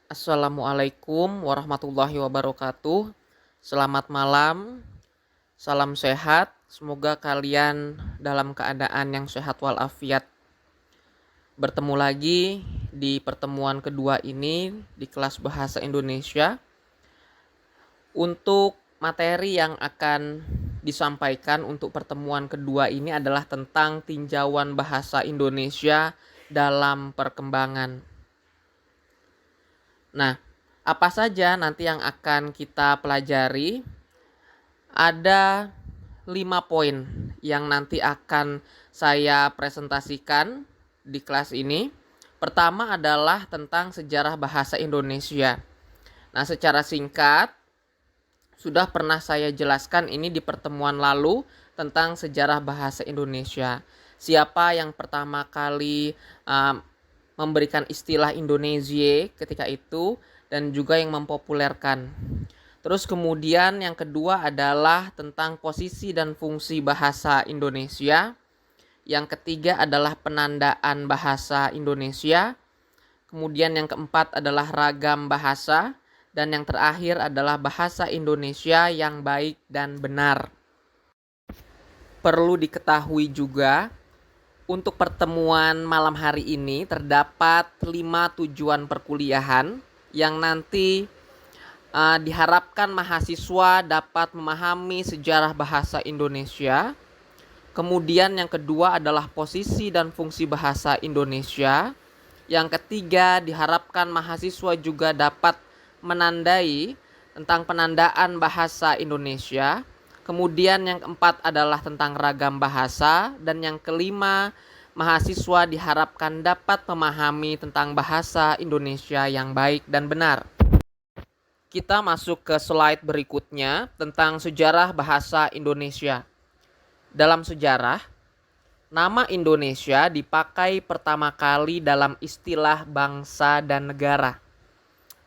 Assalamualaikum warahmatullahi wabarakatuh. Selamat malam, salam sehat. Semoga kalian dalam keadaan yang sehat walafiat. Bertemu lagi di pertemuan kedua ini di kelas Bahasa Indonesia. Untuk materi yang akan disampaikan untuk pertemuan kedua ini adalah tentang tinjauan bahasa Indonesia dalam perkembangan. Nah, apa saja nanti yang akan kita pelajari? Ada 5 poin yang nanti akan saya presentasikan di kelas ini. Pertama adalah tentang sejarah bahasa Indonesia. Nah, secara singkat sudah pernah saya jelaskan ini di pertemuan lalu tentang sejarah bahasa Indonesia. Siapa yang pertama kali memberikan istilah Indonesia ketika itu dan juga yang mempopulerkan. Terus kemudian yang kedua adalah tentang posisi dan fungsi bahasa Indonesia. Yang ketiga adalah penandaan bahasa Indonesia. Kemudian yang keempat adalah ragam bahasa. Dan yang terakhir adalah bahasa Indonesia yang baik dan benar. Perlu diketahui juga, untuk pertemuan malam hari ini terdapat 5 tujuan perkuliahan yang nanti diharapkan mahasiswa dapat memahami sejarah bahasa Indonesia. Kemudian yang kedua adalah posisi dan fungsi bahasa Indonesia. Yang ketiga, diharapkan mahasiswa juga dapat menandai tentang penandaan bahasa Indonesia. Kemudian yang keempat adalah tentang ragam bahasa. Dan yang kelima, mahasiswa diharapkan dapat memahami tentang bahasa Indonesia yang baik dan benar. Kita masuk ke slide berikutnya tentang sejarah bahasa Indonesia. Dalam sejarah, nama Indonesia dipakai pertama kali dalam istilah bangsa dan negara.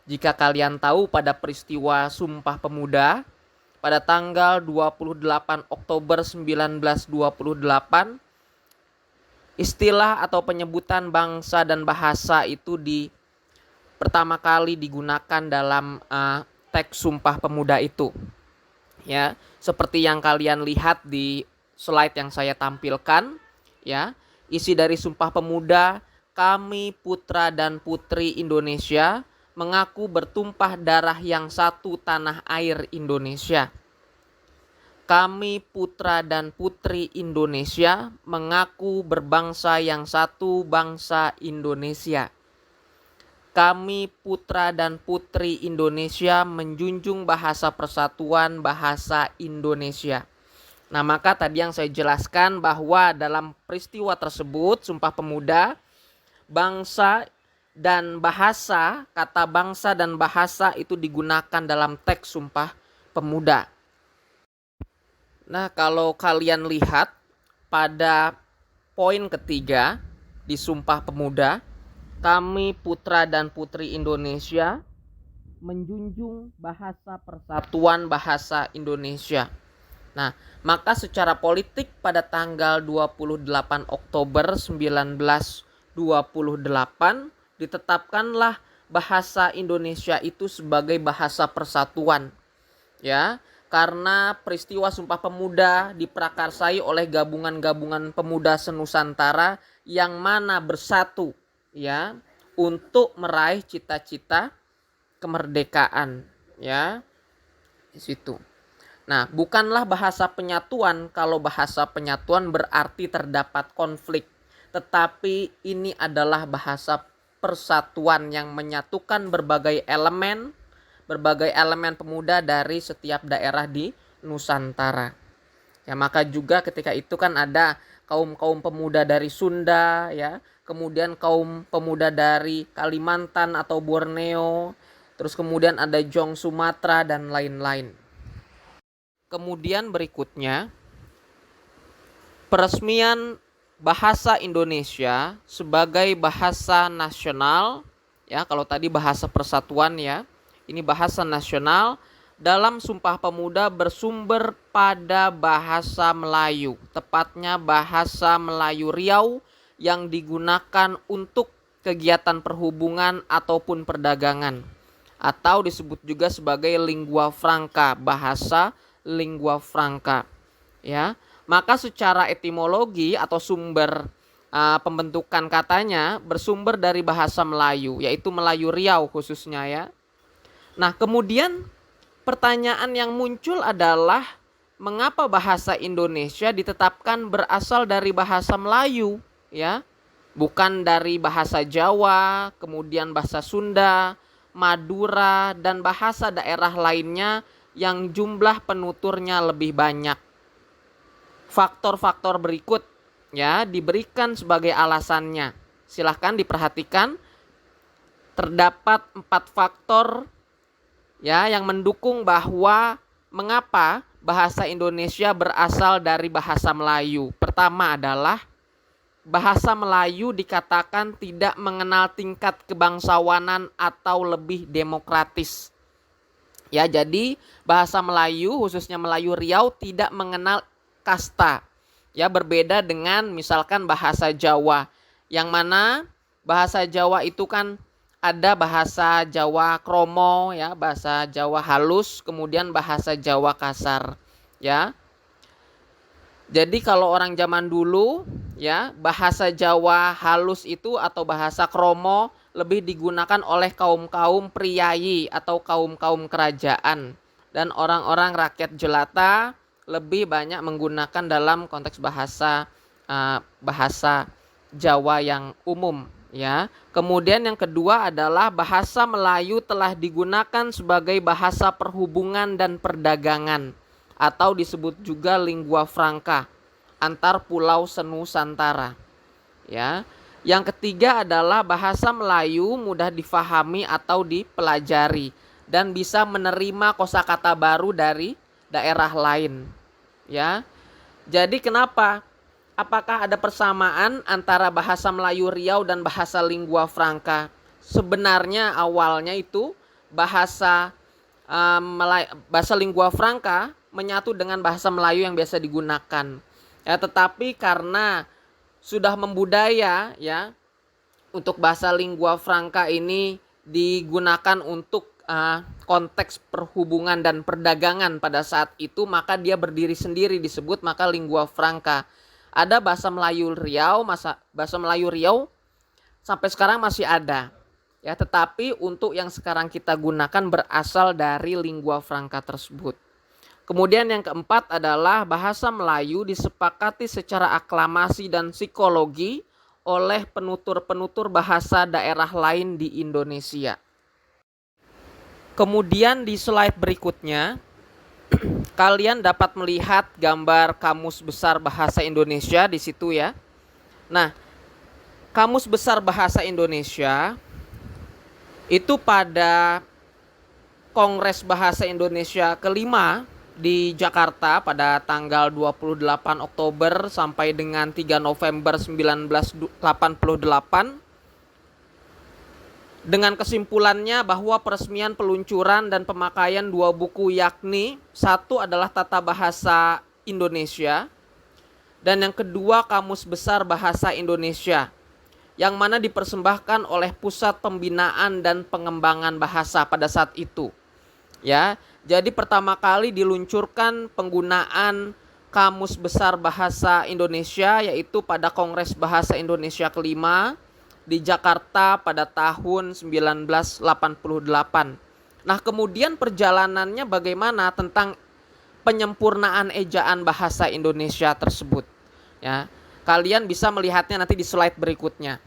Jika kalian tahu, pada peristiwa Sumpah Pemuda pada tanggal 28 Oktober 1928, istilah atau penyebutan bangsa dan bahasa itu pertama kali digunakan dalam teks Sumpah Pemuda itu. Ya, seperti yang kalian lihat di slide yang saya tampilkan, ya. Isi dari Sumpah Pemuda, kami putra dan putri Indonesia mengaku bertumpah darah yang satu tanah air Indonesia. Kami putra dan putri Indonesia mengaku berbangsa yang satu, bangsa Indonesia. Kami putra dan putri Indonesia menjunjung bahasa persatuan, bahasa Indonesia. Nah, maka tadi yang saya jelaskan bahwa dalam peristiwa tersebut, Sumpah Pemuda, bangsa dan bahasa, kata bangsa dan bahasa itu digunakan dalam teks Sumpah Pemuda. Nah, kalau kalian lihat pada poin ketiga di Sumpah Pemuda, kami putra dan putri Indonesia menjunjung bahasa persatuan, bahasa Indonesia. Nah, maka secara politik pada tanggal 28 Oktober 1928 ditetapkanlah bahasa Indonesia itu sebagai bahasa persatuan. Ya, karena peristiwa Sumpah Pemuda diprakarsai oleh gabungan-gabungan pemuda senusantara yang mana bersatu, ya, untuk meraih cita-cita kemerdekaan, ya. Di situ. Nah, bukanlah bahasa penyatuan kalau bahasa penyatuan berarti terdapat konflik, tetapi ini adalah bahasa persatuan yang menyatukan berbagai elemen pemuda dari setiap daerah di Nusantara. Ya, maka juga ketika itu kan ada kaum-kaum pemuda dari Sunda, ya, kemudian kaum pemuda dari Kalimantan atau Borneo, terus kemudian ada Jong Sumatera dan lain-lain. Kemudian berikutnya, peresmian bahasa Indonesia sebagai bahasa nasional, ya, kalau tadi bahasa persatuan, ya, ini bahasa nasional dalam Sumpah Pemuda bersumber pada bahasa Melayu, tepatnya bahasa Melayu Riau yang digunakan untuk kegiatan perhubungan ataupun perdagangan, atau disebut juga sebagai lingua franca, bahasa lingua franca, ya. Maka secara etimologi atau sumber pembentukan katanya bersumber dari bahasa Melayu, yaitu Melayu Riau khususnya, ya. Nah, kemudian pertanyaan yang muncul adalah mengapa bahasa Indonesia ditetapkan berasal dari bahasa Melayu, ya? Bukan dari bahasa Jawa, kemudian bahasa Sunda, Madura, dan bahasa daerah lainnya yang jumlah penuturnya lebih banyak. Faktor-faktor berikut, ya, diberikan sebagai alasannya. Silahkan diperhatikan, terdapat 4 faktor, ya, yang mendukung bahwa mengapa bahasa Indonesia berasal dari bahasa Melayu. Pertama adalah bahasa Melayu dikatakan tidak mengenal tingkat kebangsawanan atau lebih demokratis. Ya, jadi bahasa Melayu, khususnya Melayu Riau, tidak mengenal kasta. Ya, berbeda dengan misalkan bahasa Jawa, yang mana bahasa Jawa itu kan ada bahasa Jawa kromo, ya, bahasa Jawa halus, kemudian bahasa Jawa kasar, ya. Jadi kalau orang zaman dulu, ya, bahasa Jawa halus itu atau bahasa kromo lebih digunakan oleh kaum-kaum priayi atau kaum-kaum kerajaan, dan orang-orang rakyat jelata lebih banyak menggunakan dalam konteks bahasa Jawa yang umum, ya. Kemudian yang kedua adalah bahasa Melayu telah digunakan sebagai bahasa perhubungan dan perdagangan, atau disebut juga lingua franca antar pulau senusantara, ya. Yang ketiga adalah bahasa Melayu mudah difahami atau dipelajari dan bisa menerima kosakata baru dari daerah lain, ya. Jadi kenapa? Apakah ada persamaan antara bahasa Melayu Riau dan bahasa lingua franca? Sebenarnya awalnya itu bahasa bahasa lingua franca menyatu dengan bahasa Melayu yang biasa digunakan. Ya, tetapi karena sudah membudaya, ya, untuk bahasa lingua franca ini digunakan untuk konteks perhubungan dan perdagangan pada saat itu, maka dia berdiri sendiri disebut maka lingua franca. Ada bahasa Melayu Riau, bahasa Melayu Riau sampai sekarang masih ada, ya, tetapi untuk yang sekarang kita gunakan berasal dari lingua franca tersebut. Kemudian yang keempat adalah bahasa Melayu disepakati secara aklamasi dan psikologi oleh penutur-penutur bahasa daerah lain di Indonesia. Kemudian di slide berikutnya kalian dapat melihat gambar Kamus Besar Bahasa Indonesia di situ, ya. Nah, Kamus Besar Bahasa Indonesia itu pada Kongres Bahasa Indonesia kelima di Jakarta pada tanggal 28 Oktober sampai dengan 3 November 1988 dengan kesimpulannya bahwa peresmian peluncuran dan pemakaian 2 buku, yakni satu adalah Tata Bahasa Indonesia dan yang kedua Kamus Besar Bahasa Indonesia, yang mana dipersembahkan oleh Pusat Pembinaan dan Pengembangan Bahasa pada saat itu, ya. Jadi pertama kali diluncurkan penggunaan Kamus Besar Bahasa Indonesia yaitu pada Kongres Bahasa Indonesia kelima di Jakarta pada tahun 1988. Nah, kemudian perjalanannya bagaimana tentang penyempurnaan ejaan bahasa Indonesia tersebut, ya. Kalian bisa melihatnya nanti di slide berikutnya.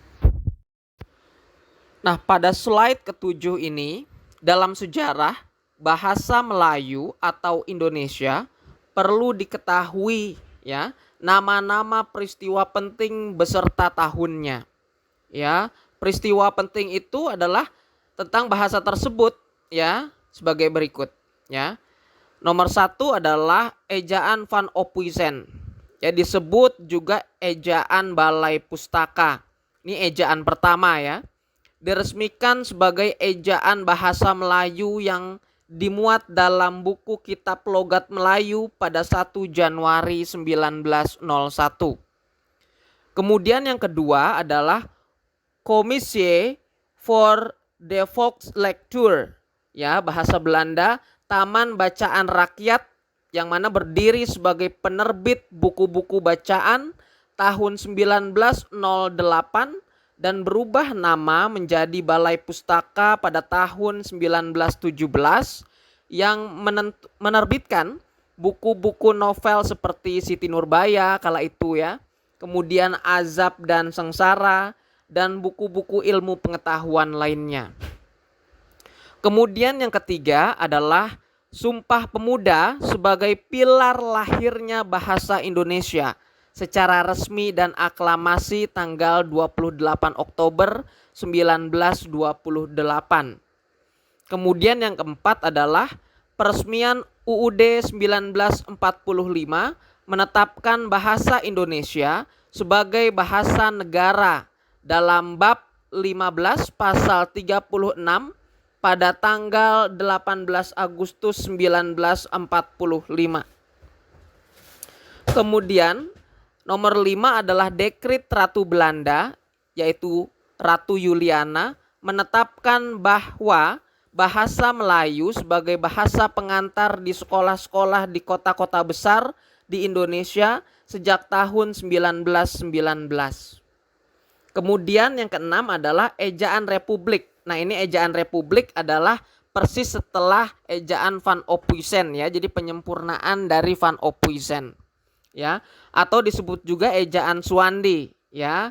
Nah, pada slide ketujuh ini, dalam sejarah bahasa Melayu atau Indonesia perlu diketahui, ya, nama-nama peristiwa penting beserta tahunnya, ya. Peristiwa penting itu adalah tentang bahasa tersebut, ya, sebagai berikut, ya. Nomor 1 adalah ejaan Van Ophuijsen, ya, disebut juga ejaan Balai Pustaka. Ini ejaan pertama, ya. Diresmikan sebagai ejaan bahasa Melayu yang dimuat dalam buku Kitab Logat Melayu pada 1 Januari 1901. Kemudian yang kedua adalah Commissie voor de Volkslectuur, ya, bahasa Belanda, Taman Bacaan Rakyat, yang mana berdiri sebagai penerbit buku-buku bacaan tahun 1908 dan berubah nama menjadi Balai Pustaka pada tahun 1917 yang menerbitkan buku-buku novel seperti Siti Nurbaya kala itu, ya, kemudian Azab dan Sengsara, dan buku-buku ilmu pengetahuan lainnya. Kemudian yang ketiga adalah Sumpah Pemuda sebagai pilar lahirnya bahasa Indonesia secara resmi dan aklamasi tanggal 28 Oktober 1928. Kemudian yang keempat adalah peresmian UUD 1945 menetapkan bahasa Indonesia sebagai bahasa negara dalam bab 15 pasal 36 pada tanggal 18 Agustus 1945. Kemudian nomor 5 adalah dekrit Ratu Belanda, yaitu Ratu Juliana, menetapkan bahwa bahasa Melayu sebagai bahasa pengantar di sekolah-sekolah di kota-kota besar di Indonesia sejak tahun 1919. Kemudian yang keenam adalah ejaan Republik. Nah, ini ejaan Republik adalah persis setelah ejaan Van Ophuijsen, ya. Jadi penyempurnaan dari Van Ophuijsen, ya. Atau disebut juga ejaan Suwandi, ya.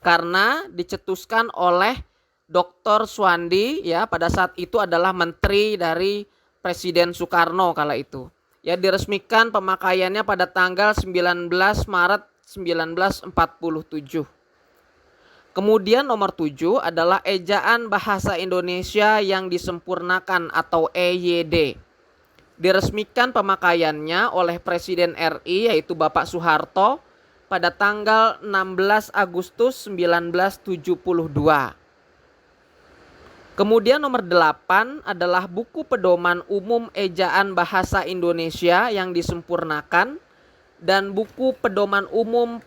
Karena dicetuskan oleh Dr. Suwandi, ya, pada saat itu adalah menteri dari Presiden Soekarno kala itu. Ya, diresmikan pemakaiannya pada tanggal 19 Maret 1947. Kemudian nomor 7 adalah ejaan bahasa Indonesia yang disempurnakan atau EYD. Diresmikan pemakaiannya oleh Presiden RI yaitu Bapak Soeharto pada tanggal 16 Agustus 1972. Kemudian nomor 8 adalah buku pedoman umum ejaan bahasa Indonesia yang disempurnakan dan buku pedoman umum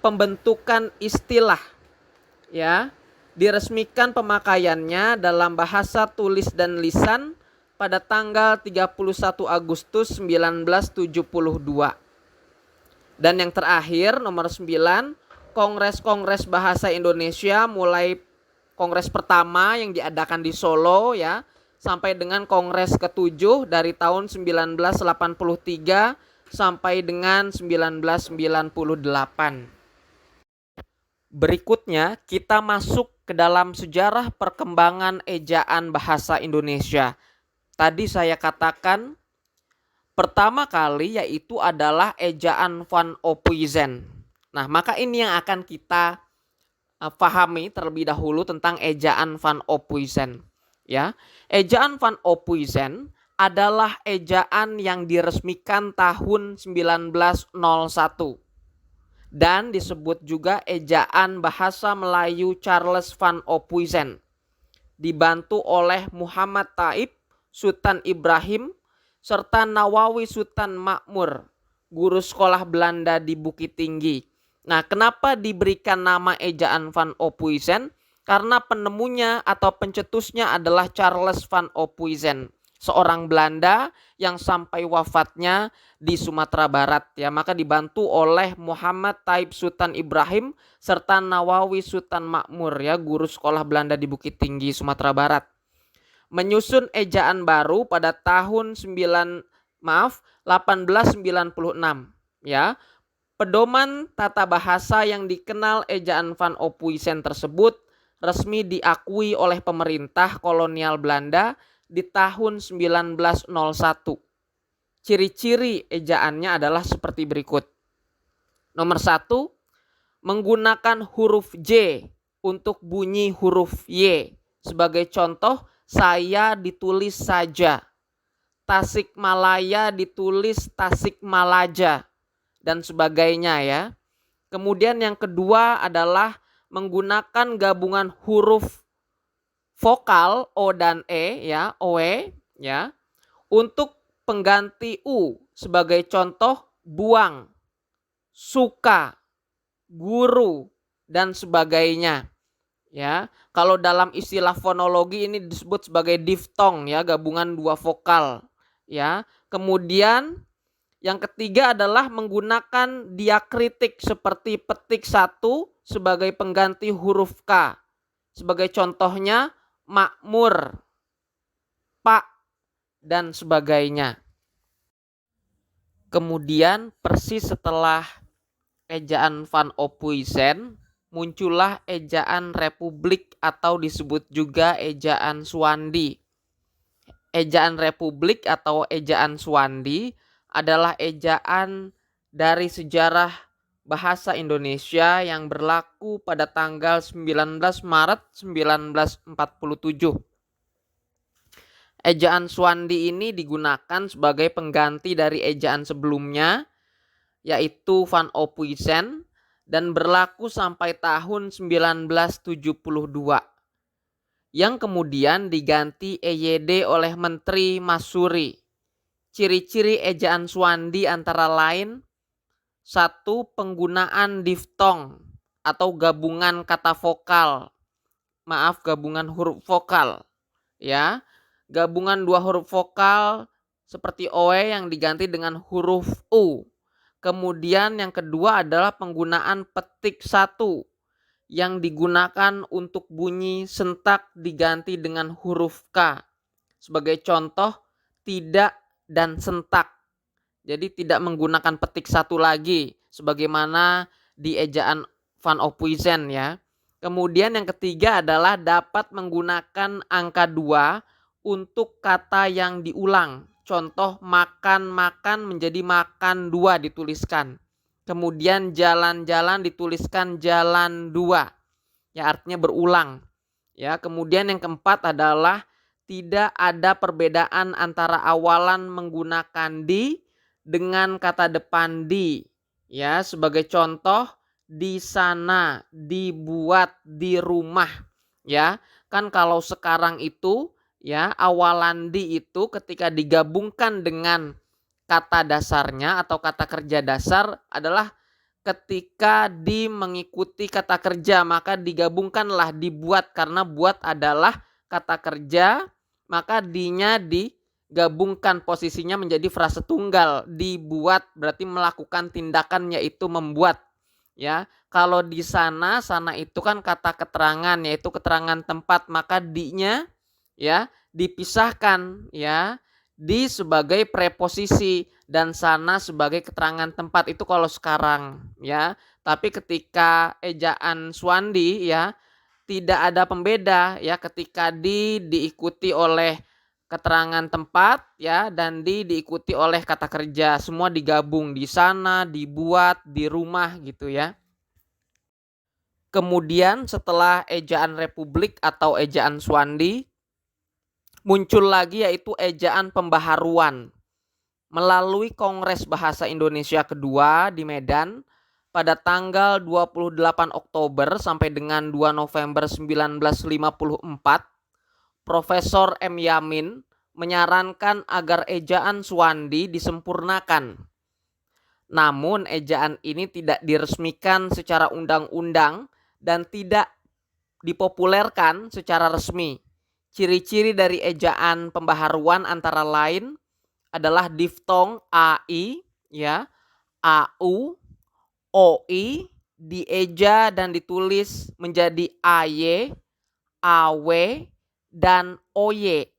pembentukan istilah, ya, diresmikan pemakaiannya dalam bahasa tulis dan lisan pada tanggal 31 Agustus 1972. Dan yang terakhir nomor 9, Kongres-Kongres Bahasa Indonesia mulai Kongres pertama yang diadakan di Solo, ya, sampai dengan Kongres ke-7 dari tahun 1983 sampai dengan 1998. Berikutnya kita masuk ke dalam sejarah perkembangan ejaan bahasa Indonesia. Tadi saya katakan pertama kali yaitu adalah ejaan Van Ophuijsen. Nah, maka ini yang akan kita pahami terlebih dahulu tentang ejaan Van Ophuijsen, ya. Ejaan Van Ophuijsen adalah ejaan yang diresmikan tahun 1901 dan disebut juga ejaan bahasa Melayu Charles Van Ophuijsen, dibantu oleh Muhammad Taib, Sultan Ibrahim, serta Nawawi Sultan Makmur, guru sekolah Belanda di Bukit Tinggi. Nah, kenapa diberikan nama ejaan Van Ophuijsen? Karena penemunya atau pencetusnya adalah Charles Van Ophuijsen, seorang Belanda yang sampai wafatnya di Sumatera Barat, ya. Maka dibantu oleh Muhammad Taib Sultan Ibrahim serta Nawawi Sultan Makmur, ya, guru sekolah Belanda di Bukit Tinggi, Sumatera Barat. Menyusun ejaan baru pada tahun 1896, ya. Pedoman tata bahasa yang dikenal ejaan Van Ophuijsen tersebut resmi diakui oleh pemerintah kolonial Belanda di tahun 1901. Ciri-ciri ejaannya adalah seperti berikut. Nomor 1, menggunakan huruf J untuk bunyi huruf Y. Sebagai contoh, saya ditulis saja, Tasikmalaya ditulis Tasikmalaja, dan sebagainya, ya. Kemudian yang kedua adalah menggunakan gabungan huruf vokal O dan E, ya, OE, ya, untuk pengganti U. Sebagai contoh, buang, suka, guru, dan sebagainya, ya. Kalau dalam istilah fonologi ini disebut sebagai diftong ya, gabungan dua vokal ya. Kemudian yang ketiga adalah menggunakan diakritik seperti petik satu sebagai pengganti huruf K. Sebagai contohnya makmur, pak, dan sebagainya. Kemudian persis setelah ejaan Van Ophuijsen muncullah ejaan Republik atau disebut juga ejaan Swandi. Ejaan Republik atau ejaan Swandi adalah ejaan dari sejarah bahasa Indonesia yang berlaku pada tanggal 19 Maret 1947. Ejaan Swandi ini digunakan sebagai pengganti dari ejaan sebelumnya, yaitu Van Ophuijsen, dan berlaku sampai tahun 1972. Yang kemudian diganti EYD oleh Menteri Masuri. Ciri-ciri ejaan Swandi antara lain: 1. Penggunaan diftong atau gabungan kata vokal. Gabungan huruf vokal ya. Gabungan dua huruf vokal seperti oe yang diganti dengan huruf u. Kemudian yang kedua adalah penggunaan petik satu yang digunakan untuk bunyi sentak diganti dengan huruf K. Sebagai contoh, tidak dan sentak. Jadi tidak menggunakan petik satu lagi sebagaimana di ejaan Van Ophuijsen ya. Kemudian yang ketiga adalah dapat menggunakan angka 2 untuk kata yang diulang. Contoh makan-makan menjadi makan 2 dituliskan. Kemudian jalan-jalan dituliskan jalan 2. Ya, artinya berulang. Ya, kemudian yang keempat adalah tidak ada perbedaan antara awalan menggunakan di dengan kata depan di. Ya, sebagai contoh di sana, dibuat, di rumah. Ya, kan kalau sekarang itu ya awalan di itu ketika digabungkan dengan kata dasarnya atau kata kerja dasar adalah ketika di mengikuti kata kerja, maka digabungkanlah dibuat, karena buat adalah kata kerja, maka dinya digabungkan posisinya menjadi frase tunggal. Dibuat berarti melakukan tindakan yaitu membuat. Ya, kalau di sana, sana itu kan kata keterangan yaitu keterangan tempat, maka dinya ya dipisahkan ya, di sebagai preposisi dan sana sebagai keterangan tempat. Itu kalau sekarang ya. Tapi ketika ejaan Swandi ya tidak ada pembeda ya, ketika diikuti oleh keterangan tempat ya dan diikuti oleh kata kerja, semua digabung, di sana, dibuat, di rumah gitu ya. Kemudian setelah ejaan Republik atau ejaan Swandi muncul lagi yaitu ejaan pembaharuan. Melalui Kongres Bahasa Indonesia kedua di Medan pada tanggal 28 Oktober sampai dengan 2 November 1954, Profesor M. Yamin menyarankan agar ejaan Swandi disempurnakan. Namun ejaan ini tidak diresmikan secara undang-undang dan tidak dipopulerkan secara resmi. Ciri-ciri dari ejaan pembaharuan antara lain adalah diftong AI ya, AU, OI dieja dan ditulis menjadi AY, AW, dan OY.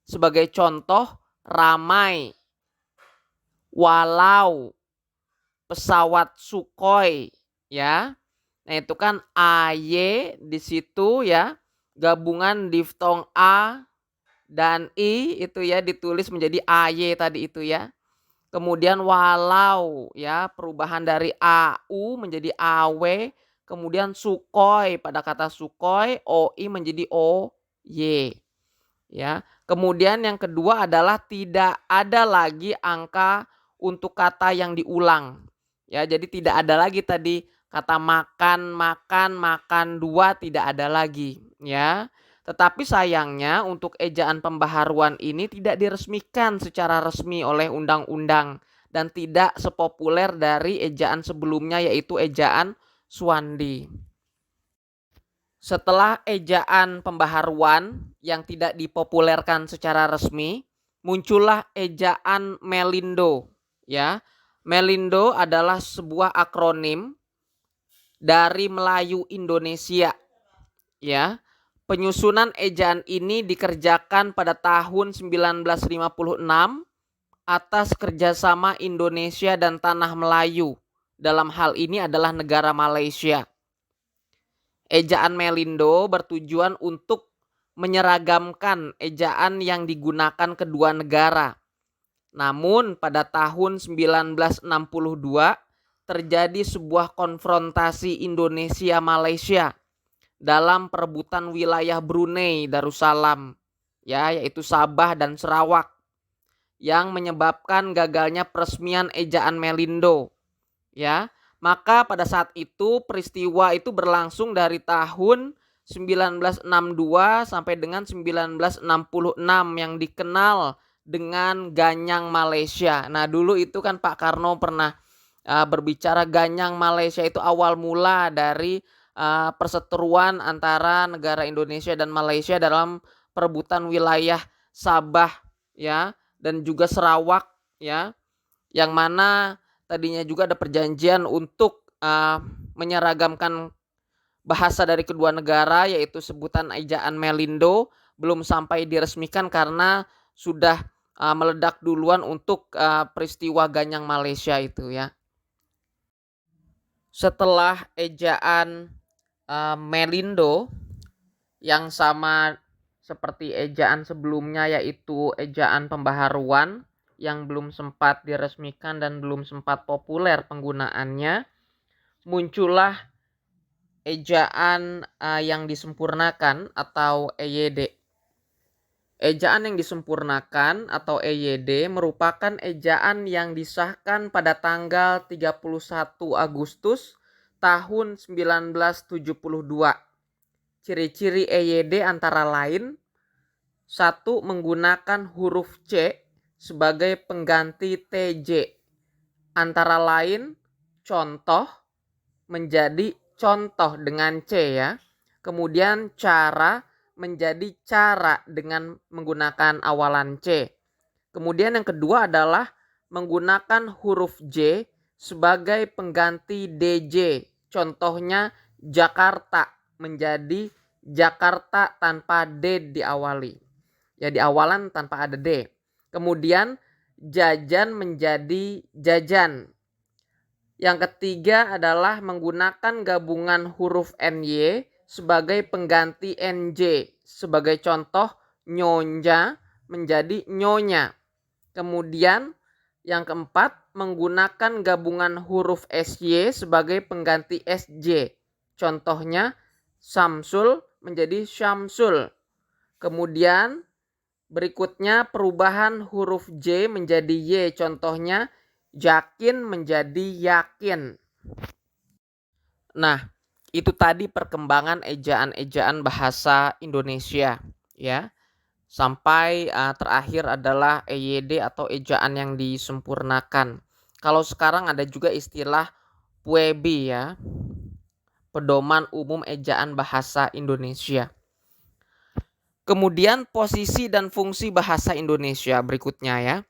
Sebagai contoh ramai, walau, pesawat Sukhoi ya. Nah, itu kan AY di situ ya, gabungan diftong A dan I itu ya ditulis menjadi AY tadi itu ya. Kemudian walau ya, perubahan dari AU menjadi AW, kemudian Sukhoi pada kata Sukhoi, OI menjadi OY. Ya. Kemudian yang kedua adalah tidak ada lagi angka untuk kata yang diulang. Ya, jadi tidak ada lagi tadi kata makan, makan, makan 2 tidak ada lagi, ya. Tetapi sayangnya untuk ejaan pembaharuan ini tidak diresmikan secara resmi oleh undang-undang dan tidak sepopuler dari ejaan sebelumnya yaitu ejaan Swandi. Setelah ejaan pembaharuan yang tidak dipopulerkan secara resmi, muncullah ejaan Melindo, ya. Melindo adalah sebuah akronim dari Melayu Indonesia, ya. Penyusunan ejaan ini dikerjakan pada tahun 1956 atas kerjasama Indonesia dan Tanah Melayu. Dalam hal ini adalah negara Malaysia. Ejaan Melindo bertujuan untuk menyeragamkan ejaan yang digunakan kedua negara. Namun pada tahun 1962 terjadi sebuah konfrontasi Indonesia-Malaysia dalam perebutan wilayah Brunei Darussalam, ya, yaitu Sabah dan Sarawak, yang menyebabkan gagalnya peresmian ejaan Melindo, ya. Maka pada saat itu peristiwa itu berlangsung dari tahun 1962 sampai dengan 1966 yang dikenal dengan Ganyang Malaysia. Nah, dulu itu kan Pak Karno pernah berbicara Ganyang Malaysia itu awal mula dari perseteruan antara negara Indonesia dan Malaysia dalam perebutan wilayah Sabah, ya, dan juga Sarawak, ya, yang mana tadinya juga ada perjanjian untuk menyeragamkan bahasa dari kedua negara, yaitu sebutan ejaan Melindo, belum sampai diresmikan karena sudah meledak duluan untuk peristiwa Ganyang Malaysia itu, ya. Setelah ejaan Melindo yang sama seperti ejaan sebelumnya, yaitu ejaan pembaharuan yang belum sempat diresmikan dan belum sempat populer penggunaannya, muncullah ejaan yang disempurnakan atau EYD. Ejaan yang disempurnakan atau EYD merupakan ejaan yang disahkan pada tanggal 31 Agustus tahun 1972. Ciri-ciri EYD antara lain: 1. Menggunakan huruf C sebagai pengganti TJ. Antara lain contoh menjadi contoh dengan C, ya. Kemudian cara menjadi cara dengan menggunakan awalan C. Kemudian yang kedua adalah menggunakan huruf J sebagai pengganti DJ. Contohnya Jakarta menjadi Jakarta tanpa D diawali. Ya, di awalan tanpa ada D. Kemudian jajan menjadi jajan. Yang ketiga adalah menggunakan gabungan huruf NY sebagai pengganti NJ. Sebagai contoh, nyonya menjadi nyonya. Kemudian yang keempat, menggunakan gabungan huruf SY sebagai pengganti SJ. Contohnya, Samsul menjadi Syamsul. Kemudian berikutnya perubahan huruf J menjadi Y. Contohnya, Yakin menjadi yakin. Nah, itu tadi perkembangan ejaan-ejaan bahasa Indonesia, ya. Sampai terakhir adalah EYD atau ejaan yang disempurnakan. Kalau sekarang ada juga istilah PUEBI, ya. Pedoman Umum Ejaan Bahasa Indonesia. Kemudian posisi dan fungsi bahasa Indonesia berikutnya, ya.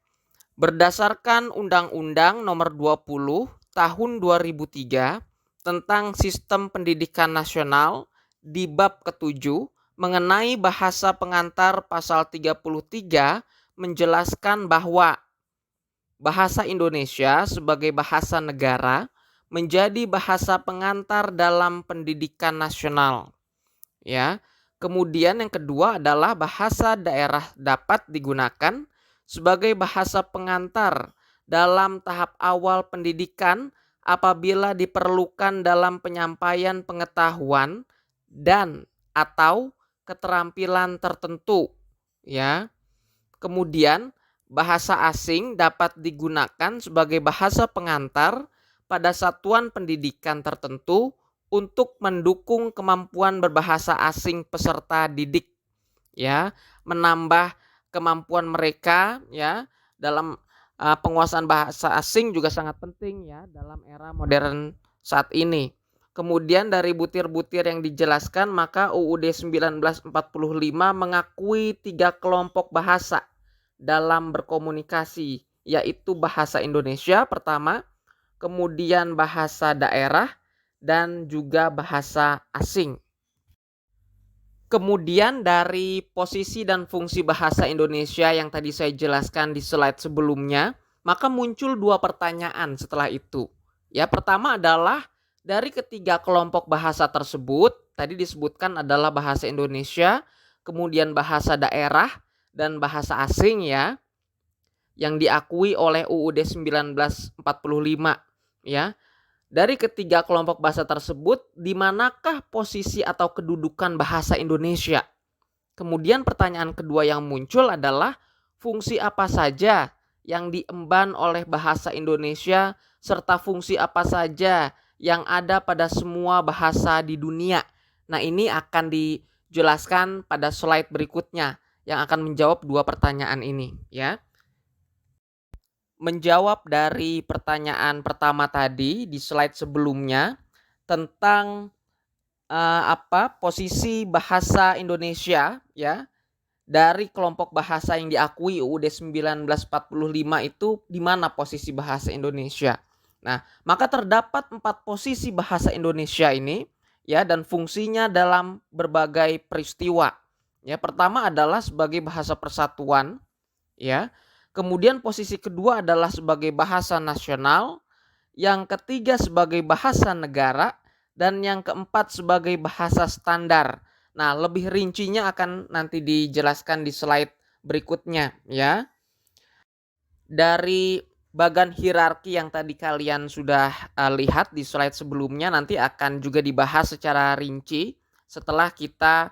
Berdasarkan Undang-Undang Nomor 20 Tahun 2003 tentang Sistem Pendidikan Nasional di bab ke-7 mengenai bahasa pengantar pasal 33 menjelaskan bahwa bahasa Indonesia sebagai bahasa negara menjadi bahasa pengantar dalam pendidikan nasional, ya. Kemudian yang kedua adalah bahasa daerah dapat digunakan sebagai bahasa pengantar dalam tahap awal pendidikan apabila diperlukan dalam penyampaian pengetahuan dan atau keterampilan tertentu, ya. Kemudian bahasa asing dapat digunakan sebagai bahasa pengantar pada satuan pendidikan tertentu untuk mendukung kemampuan berbahasa asing peserta didik, ya, menambah kemampuan mereka, ya, dalam penguasaan bahasa asing juga sangat penting, ya, dalam era modern saat ini. Kemudian dari butir-butir yang dijelaskan, maka UUD 1945 mengakui 3 kelompok bahasa dalam berkomunikasi, yaitu bahasa Indonesia pertama, kemudian bahasa daerah, dan juga bahasa asing. Kemudian dari posisi dan fungsi bahasa Indonesia yang tadi saya jelaskan di slide sebelumnya, maka muncul 2 pertanyaan setelah itu. Ya, pertama adalah dari ketiga kelompok bahasa tersebut, tadi disebutkan adalah bahasa Indonesia, kemudian bahasa daerah, dan bahasa asing ya, yang diakui oleh UUD 1945 ya. Dari ketiga kelompok bahasa tersebut, di manakah posisi atau kedudukan bahasa Indonesia? Kemudian pertanyaan kedua yang muncul adalah fungsi apa saja yang diemban oleh bahasa Indonesia serta fungsi apa saja yang ada pada semua bahasa di dunia. Nah, ini akan dijelaskan pada slide berikutnya yang akan menjawab 2 pertanyaan ini ya. Menjawab dari pertanyaan pertama tadi di slide sebelumnya tentang posisi bahasa Indonesia ya dari kelompok bahasa yang diakui UUD 1945 itu di mana posisi bahasa Indonesia. Nah, maka terdapat 4 posisi bahasa Indonesia ini ya dan fungsinya dalam berbagai peristiwa. Ya, pertama adalah sebagai bahasa persatuan ya. Kemudian posisi kedua adalah sebagai bahasa nasional, yang ketiga sebagai bahasa negara, dan yang keempat sebagai bahasa standar. Nah, lebih rincinya akan nanti dijelaskan di slide berikutnya ya. Dari bagan hierarki yang tadi kalian sudah lihat di slide sebelumnya nanti akan juga dibahas secara rinci setelah kita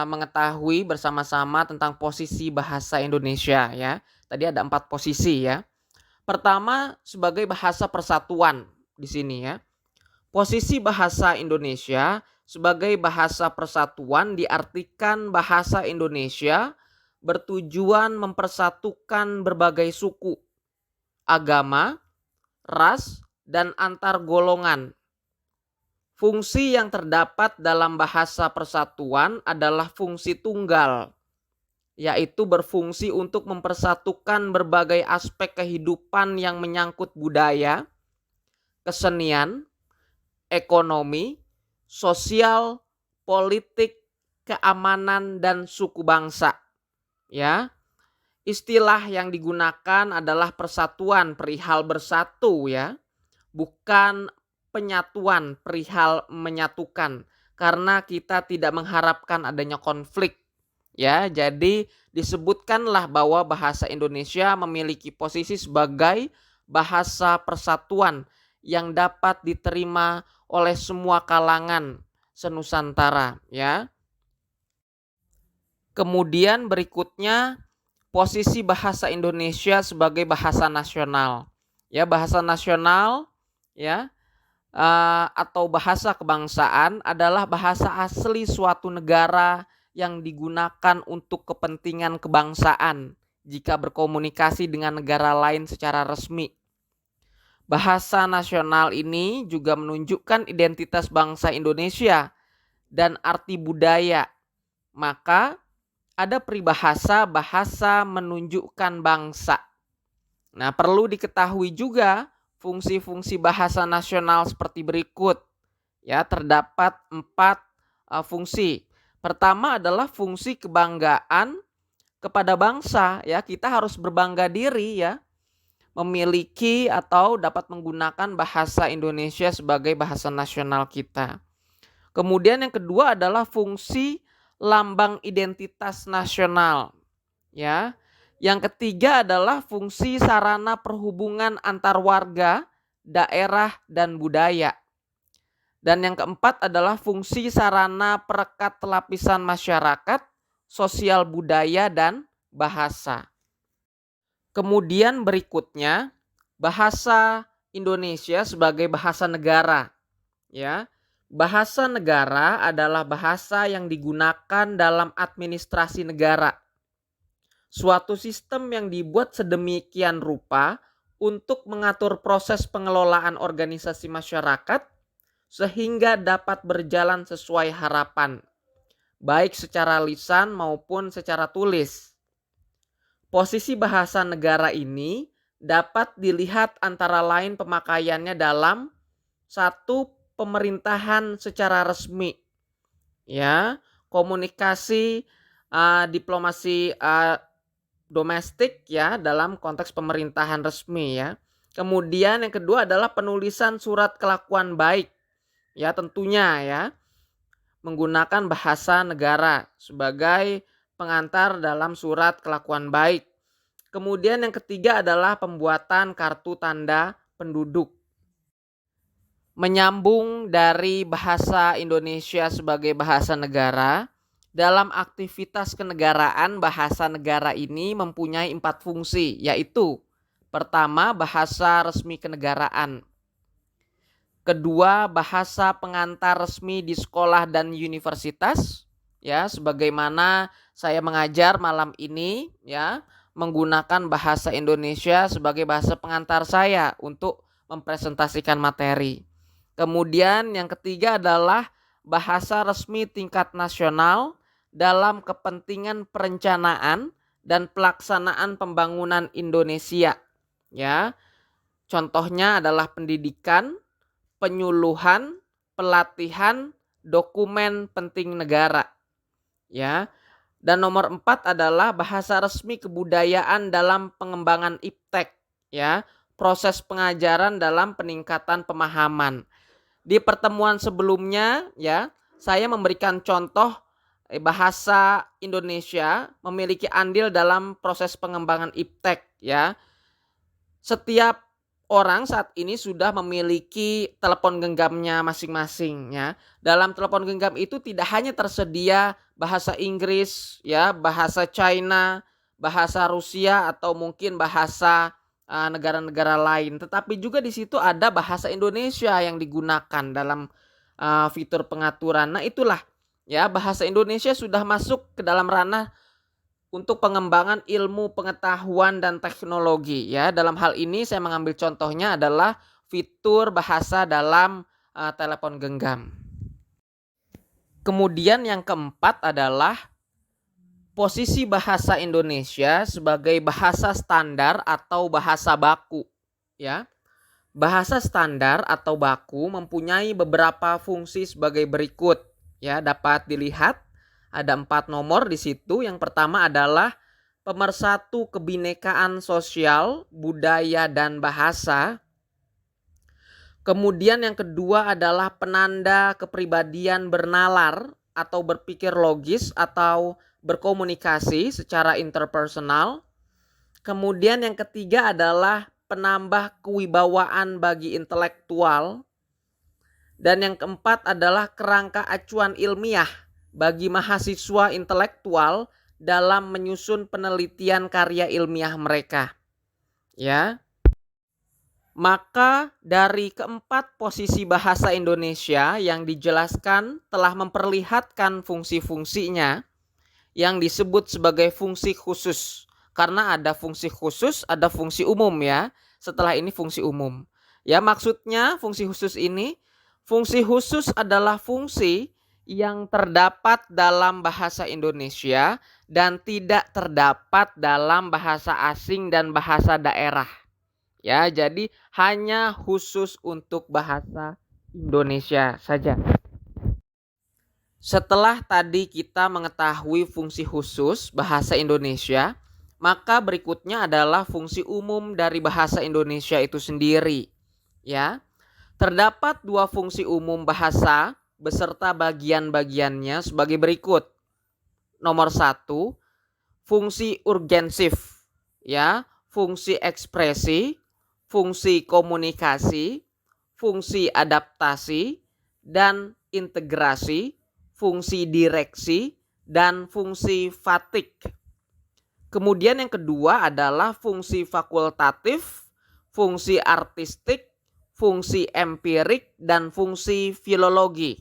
mengetahui bersama-sama tentang posisi bahasa Indonesia ya. Tadi ada 4 posisi ya. Pertama sebagai bahasa persatuan di sini ya. Posisi bahasa Indonesia sebagai bahasa persatuan diartikan bahasa Indonesia bertujuan mempersatukan berbagai suku, agama, ras, dan antar golongan. Fungsi yang terdapat dalam bahasa persatuan adalah fungsi tunggal, yaitu berfungsi untuk mempersatukan berbagai aspek kehidupan yang menyangkut budaya, kesenian, ekonomi, sosial, politik, keamanan, dan suku bangsa. Ya, istilah yang digunakan adalah persatuan perihal bersatu ya, bukan penyatuan perihal menyatukan, karena kita tidak mengharapkan adanya konflik. Ya, jadi disebutkanlah bahwa bahasa Indonesia memiliki posisi sebagai bahasa persatuan yang dapat diterima oleh semua kalangan senusantara ya. Kemudian berikutnya posisi bahasa Indonesia sebagai bahasa nasional. Ya, bahasa nasional ya atau bahasa kebangsaan adalah bahasa asli suatu negara yang digunakan untuk kepentingan kebangsaan jika berkomunikasi dengan negara lain secara resmi. Bahasa nasional ini juga menunjukkan identitas bangsa Indonesia dan arti budaya. Maka ada peribahasa bahasa menunjukkan bangsa. Nah, perlu diketahui juga fungsi-fungsi bahasa nasional seperti berikut. Ya, terdapat 4 fungsi. Pertama adalah fungsi kebanggaan kepada bangsa ya, kita harus berbangga diri ya, memiliki atau dapat menggunakan bahasa Indonesia sebagai bahasa nasional kita. Kemudian yang kedua adalah fungsi lambang identitas nasional ya. Yang ketiga adalah fungsi sarana perhubungan antar warga, daerah, dan budaya. Dan yang keempat adalah fungsi sarana perekat lapisan masyarakat, sosial budaya, dan bahasa. Kemudian berikutnya bahasa Indonesia sebagai bahasa negara. Ya, bahasa negara adalah bahasa yang digunakan dalam administrasi negara. Suatu sistem yang dibuat sedemikian rupa untuk mengatur proses pengelolaan organisasi masyarakat, sehingga dapat berjalan sesuai harapan, baik secara lisan maupun secara tulis. Posisi bahasa negara ini dapat dilihat antara lain pemakaiannya dalam satu, pemerintahan secara resmi, ya, komunikasi diplomasi domestik ya dalam konteks pemerintahan resmi ya. Kemudian yang kedua adalah penulisan surat kelakuan baik ya, tentunya ya menggunakan bahasa negara sebagai pengantar dalam surat kelakuan baik. Kemudian yang ketiga adalah pembuatan kartu tanda penduduk. Menyambung dari bahasa Indonesia sebagai bahasa negara, dalam aktivitas kenegaraan bahasa negara ini mempunyai 4 fungsi, yaitu pertama, bahasa resmi kenegaraan. Kedua, bahasa pengantar resmi di sekolah dan universitas, ya, sebagaimana saya mengajar malam ini ya, menggunakan bahasa Indonesia sebagai bahasa pengantar saya untuk mempresentasikan materi. Kemudian yang ketiga adalah bahasa resmi tingkat nasional dalam kepentingan perencanaan dan pelaksanaan pembangunan Indonesia. Ya, contohnya adalah pendidikan, penyuluhan, pelatihan, dokumen penting negara. Ya. Dan nomor 4 adalah bahasa resmi kebudayaan dalam pengembangan iptek, ya, proses pengajaran dalam peningkatan pemahaman. Di pertemuan sebelumnya ya, saya memberikan contoh bahasa Indonesia memiliki andil dalam proses pengembangan iptek ya. Setiap orang saat ini sudah memiliki telepon genggamnya masing-masing ya. Dalam telepon genggam itu tidak hanya tersedia bahasa Inggris ya, bahasa China, bahasa Rusia atau mungkin bahasa negara-negara lain, tetapi juga di situ ada bahasa Indonesia yang digunakan dalam fitur pengaturan. Nah, itulah ya, bahasa Indonesia sudah masuk ke dalam ranah untuk pengembangan ilmu pengetahuan dan teknologi ya. Dalam hal ini saya mengambil contohnya adalah fitur bahasa dalam telepon genggam. Kemudian yang keempat adalah posisi bahasa Indonesia sebagai bahasa standar atau bahasa baku ya. Bahasa standar atau baku mempunyai beberapa fungsi sebagai berikut ya, dapat dilihat ada 4 nomor di situ. Yang pertama adalah pemersatu kebinekaan sosial, budaya dan bahasa. Kemudian yang kedua adalah penanda kepribadian bernalar atau berpikir logis atau berkomunikasi secara interpersonal. Kemudian yang ketiga adalah penambah kewibawaan bagi intelektual. Dan yang keempat adalah kerangka acuan ilmiah bagi mahasiswa intelektual dalam menyusun penelitian karya ilmiah mereka. Ya. Maka dari keempat posisi bahasa Indonesia yang dijelaskan telah memperlihatkan fungsi-fungsinya yang disebut sebagai fungsi khusus. Karena ada fungsi khusus, ada fungsi umum ya. Setelah ini fungsi umum. Ya, maksudnya fungsi khusus ini, fungsi khusus adalah fungsi yang terdapat dalam bahasa Indonesia dan tidak terdapat dalam bahasa asing dan bahasa daerah. Ya, jadi hanya khusus untuk bahasa Indonesia saja. Setelah tadi kita mengetahui fungsi khusus bahasa Indonesia, maka berikutnya adalah fungsi umum dari bahasa Indonesia itu sendiri. Ya, terdapat 2 fungsi umum bahasa beserta bagian-bagiannya sebagai berikut. Nomor 1, fungsi urgensif, ya, fungsi ekspresi, fungsi komunikasi, fungsi adaptasi, dan integrasi, fungsi direksi, dan fungsi fatik. Kemudian yang kedua adalah fungsi fakultatif, fungsi artistik, fungsi empirik, dan fungsi filologi.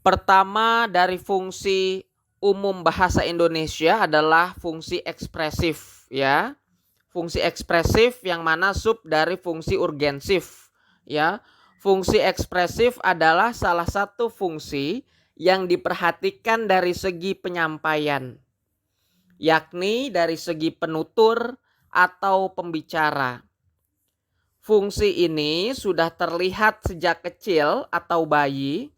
Pertama dari fungsi umum bahasa Indonesia adalah fungsi ekspresif ya. Fungsi ekspresif yang mana sub dari fungsi urgensif ya. Fungsi ekspresif adalah salah satu fungsi yang diperhatikan dari segi penyampaian, yakni dari segi penutur atau pembicara. Fungsi ini sudah terlihat sejak kecil atau bayi,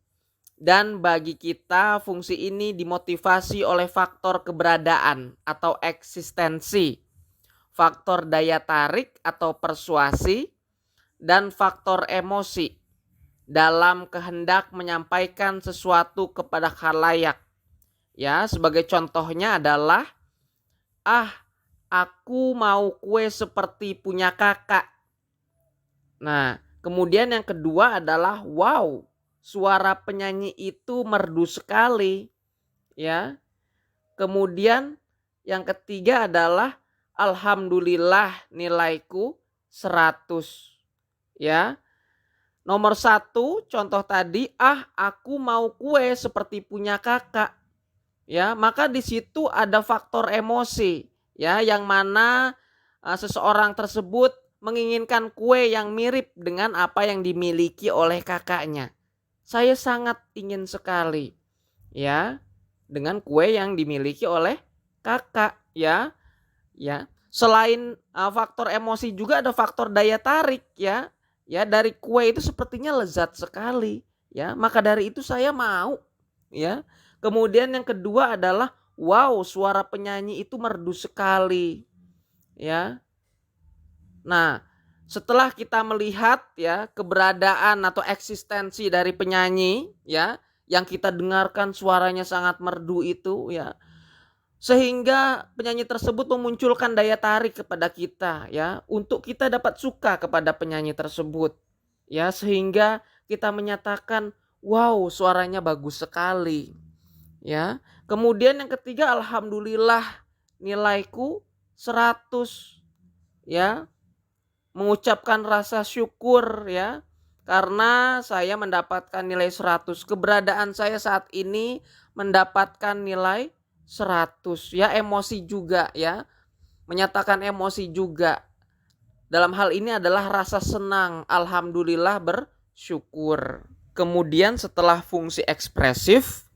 dan bagi kita fungsi ini dimotivasi oleh faktor keberadaan atau eksistensi, faktor daya tarik atau persuasi, dan faktor emosi dalam kehendak menyampaikan sesuatu kepada khalayak. Ya, sebagai contohnya adalah aku mau kue seperti punya kakak. Nah, kemudian yang kedua adalah wow, suara penyanyi itu merdu sekali, ya. Kemudian yang ketiga adalah alhamdulillah nilaiku 100, ya. Nomor 1 contoh tadi, aku mau kue seperti punya kakak. Ya, maka di situ ada faktor emosi, ya, yang mana seseorang tersebut menginginkan kue yang mirip dengan apa yang dimiliki oleh kakaknya. Saya sangat ingin sekali, ya, dengan kue yang dimiliki oleh kakak, ya. Ya. Selain faktor emosi juga ada faktor daya tarik, ya. Ya, dari kue itu sepertinya lezat sekali, ya. Maka dari itu saya mau, ya. Kemudian yang kedua adalah wow, suara penyanyi itu merdu sekali, ya. Nah, setelah kita melihat ya keberadaan atau eksistensi dari penyanyi, ya, yang kita dengarkan suaranya sangat merdu itu, ya, sehingga penyanyi tersebut memunculkan daya tarik kepada kita, ya, untuk kita dapat suka kepada penyanyi tersebut, ya, sehingga kita menyatakan wow, suaranya bagus sekali, ya. Kemudian yang ketiga, alhamdulillah nilaiku 100, ya, mengucapkan rasa syukur, ya, karena saya mendapatkan nilai 100. Keberadaan saya saat ini mendapatkan nilai 100, ya, emosi juga, ya, menyatakan emosi juga. Dalam hal ini adalah rasa senang, alhamdulillah, bersyukur. Kemudian setelah fungsi ekspresif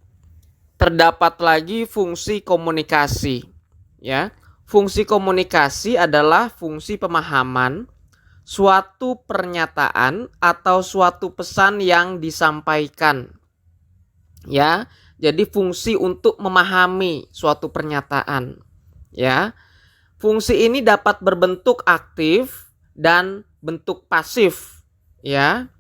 terdapat lagi fungsi komunikasi, ya. Fungsi komunikasi adalah fungsi pemahaman suatu pernyataan atau suatu pesan yang disampaikan, ya. Jadi fungsi untuk memahami suatu pernyataan, ya. Fungsi ini dapat berbentuk aktif dan bentuk pasif, ya.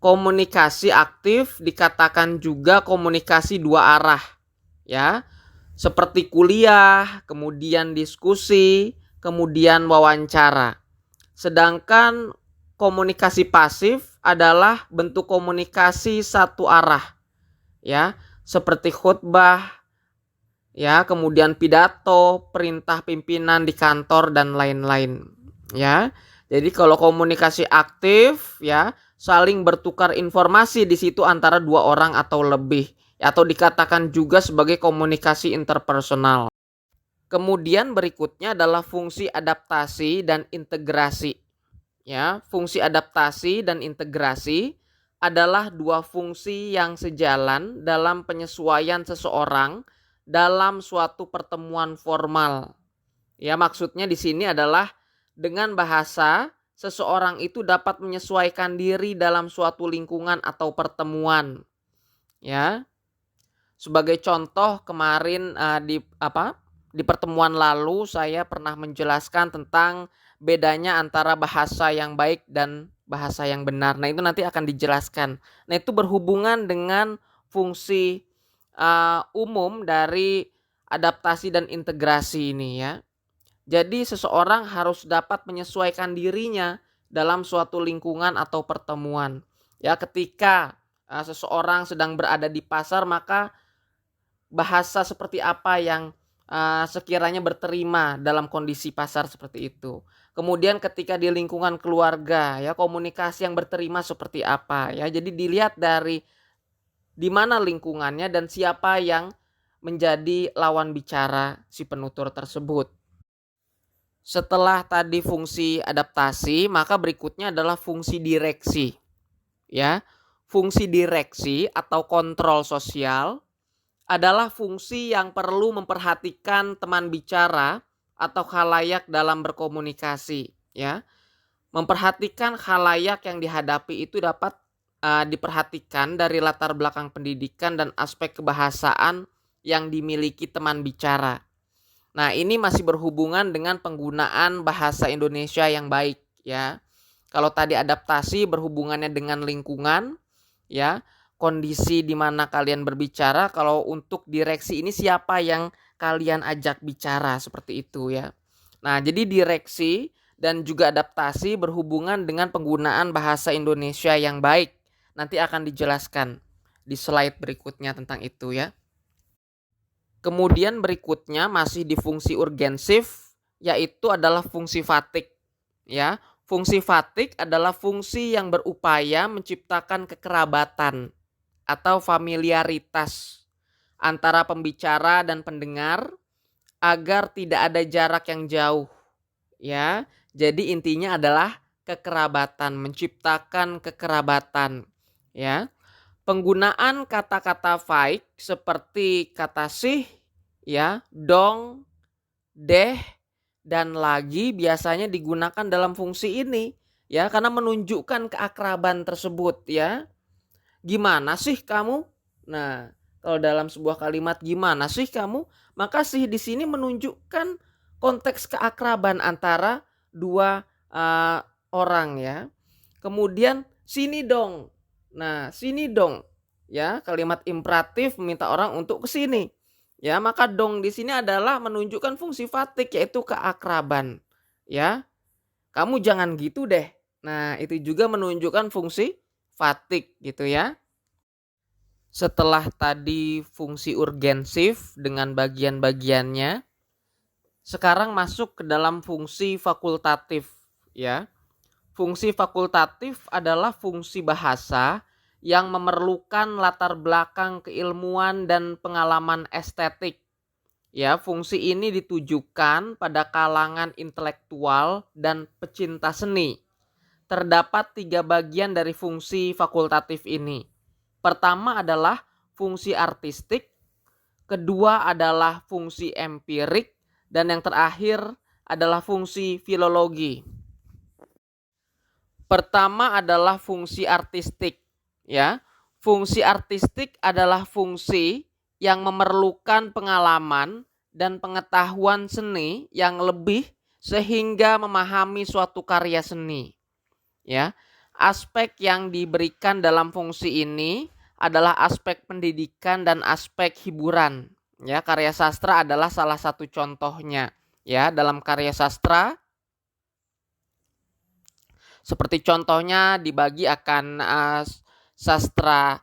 Komunikasi aktif dikatakan juga komunikasi dua arah, ya. Seperti kuliah, kemudian diskusi, kemudian wawancara. Sedangkan komunikasi pasif adalah bentuk komunikasi satu arah, ya, seperti khutbah, ya, kemudian pidato, perintah pimpinan di kantor dan lain-lain, ya. Jadi kalau komunikasi aktif, ya, saling bertukar informasi di situ antara dua orang atau lebih, atau dikatakan juga sebagai komunikasi interpersonal. Kemudian berikutnya adalah fungsi adaptasi dan integrasi. Ya, fungsi adaptasi dan integrasi adalah dua fungsi yang sejalan dalam penyesuaian seseorang dalam suatu pertemuan formal. Ya, maksudnya di sini adalah dengan bahasa seseorang itu dapat menyesuaikan diri dalam suatu lingkungan atau pertemuan. Ya. Sebagai contoh kemarin di pertemuan lalu saya pernah menjelaskan tentang bedanya antara bahasa yang baik dan bahasa yang benar. Nah, itu nanti akan dijelaskan. Nah, itu berhubungan dengan fungsi umum dari adaptasi dan integrasi ini, ya. Jadi seseorang harus dapat menyesuaikan dirinya dalam suatu lingkungan atau pertemuan. Ya, ketika seseorang sedang berada di pasar, maka bahasa seperti apa yang sekiranya berterima dalam kondisi pasar seperti itu. Kemudian ketika di lingkungan keluarga, ya, komunikasi yang berterima seperti apa, ya. Jadi dilihat dari di mana lingkungannya dan siapa yang menjadi lawan bicara si penutur tersebut. Setelah tadi fungsi adaptasi, maka berikutnya adalah fungsi direksi. ya. Fungsi direksi atau kontrol sosial adalah fungsi yang perlu memperhatikan teman bicara atau khalayak dalam berkomunikasi, ya. Memperhatikan khalayak yang dihadapi itu dapat diperhatikan dari latar belakang pendidikan dan aspek kebahasaan yang dimiliki teman bicara. Nah, ini masih berhubungan dengan penggunaan bahasa Indonesia yang baik, ya. Kalau tadi adaptasi berhubungannya dengan lingkungan, ya, kondisi di mana kalian berbicara. Kalau untuk direksi ini siapa yang kalian ajak bicara, seperti itu ya. Nah, jadi direksi dan juga adaptasi berhubungan dengan penggunaan bahasa Indonesia yang baik. Nanti akan dijelaskan di slide berikutnya tentang itu ya. Kemudian berikutnya masih di fungsi urgensif, yaitu adalah fungsi fatik, ya. Fungsi fatik adalah fungsi yang berupaya menciptakan kekerabatan atau familiaritas antara pembicara dan pendengar agar tidak ada jarak yang jauh, ya. Jadi intinya adalah kekerabatan, menciptakan kekerabatan, ya. Penggunaan kata-kata faik seperti kata sih, ya, dong, deh, dan lagi biasanya digunakan dalam fungsi ini, ya, karena menunjukkan keakraban tersebut, ya. Gimana sih kamu? Nah, kalau dalam sebuah kalimat gimana sih kamu, maka sih di sini menunjukkan konteks keakraban antara dua orang ya. Kemudian sini dong. Nah, sini dong. Ya, kalimat imperatif meminta orang untuk ke sini. Ya, maka dong di sini adalah menunjukkan fungsi fatik yaitu keakraban. Ya. Kamu jangan gitu deh. Nah, itu juga menunjukkan fungsi fatik gitu ya. Setelah tadi fungsi urgensif dengan bagian-bagiannya, sekarang masuk ke dalam fungsi fakultatif ya. Fungsi fakultatif adalah fungsi bahasa yang memerlukan latar belakang keilmuan dan pengalaman estetik. Ya, fungsi ini ditujukan pada kalangan intelektual dan pecinta seni. Terdapat 3 bagian dari fungsi fakultatif ini. Pertama adalah fungsi artistik, kedua adalah fungsi empirik, dan yang terakhir adalah fungsi filologi. Pertama adalah fungsi artistik, ya. Fungsi artistik adalah fungsi yang memerlukan pengalaman dan pengetahuan seni yang lebih sehingga memahami suatu karya seni, ya. Aspek yang diberikan dalam fungsi ini adalah aspek pendidikan dan aspek hiburan. Ya, karya sastra adalah salah satu contohnya. Ya, dalam karya sastra seperti contohnya dibagi akan sastra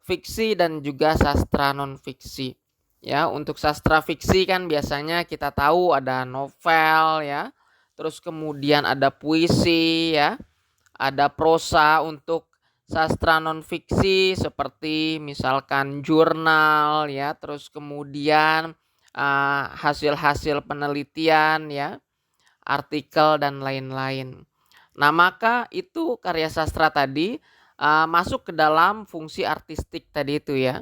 fiksi dan juga sastra non fiksi. Ya, untuk sastra fiksi kan biasanya kita tahu ada novel ya. Terus kemudian ada puisi ya. Ada prosa. Untuk sastra non fiksi seperti misalkan jurnal ya, terus kemudian hasil-hasil penelitian ya, artikel dan lain-lain. Nah, maka itu karya sastra tadi masuk ke dalam fungsi artistik tadi itu ya.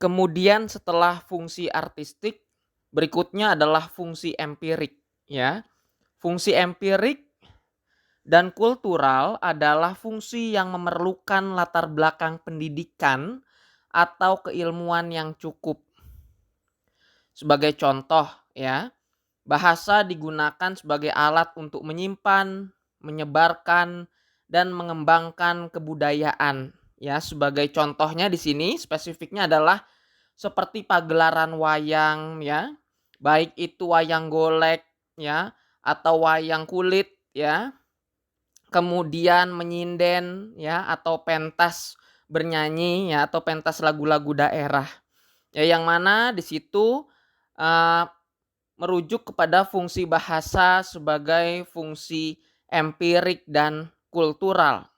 Kemudian setelah fungsi artistik, berikutnya adalah fungsi empirik ya. Fungsi empirik dan kultural adalah fungsi yang memerlukan latar belakang pendidikan atau keilmuan yang cukup. Sebagai contoh ya, bahasa digunakan sebagai alat untuk menyimpan, menyebarkan, dan mengembangkan kebudayaan. Ya, sebagai contohnya di sini spesifiknya adalah seperti pagelaran wayang ya, baik itu wayang golek ya atau wayang kulit ya. Kemudian menyinden ya atau pentas bernyanyi ya atau pentas lagu-lagu daerah. Ya, yang mana di situ merujuk kepada fungsi bahasa sebagai fungsi empirik dan kultural.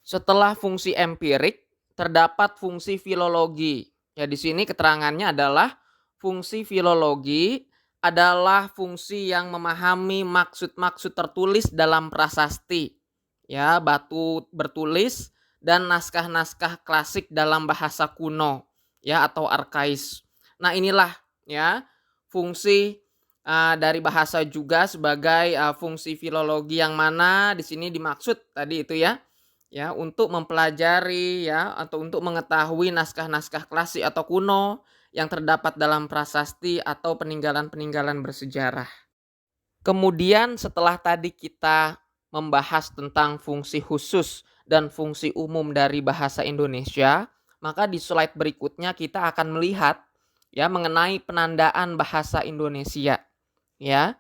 Setelah fungsi empirik terdapat fungsi filologi. Ya, di sini keterangannya adalah fungsi filologi adalah fungsi yang memahami maksud-maksud tertulis dalam prasasti. ya, batu bertulis, dan naskah-naskah klasik dalam bahasa kuno, ya, atau arkais. Nah, inilah ya fungsi dari bahasa juga sebagai fungsi filologi, yang mana di sini dimaksud tadi itu ya, untuk mempelajari ya atau untuk mengetahui naskah-naskah klasik atau kuno yang terdapat dalam prasasti atau peninggalan-peninggalan bersejarah. Kemudian setelah tadi kita membahas tentang fungsi khusus dan fungsi umum dari bahasa Indonesia, maka di slide berikutnya kita akan melihat ya mengenai penandaan bahasa Indonesia. Ya,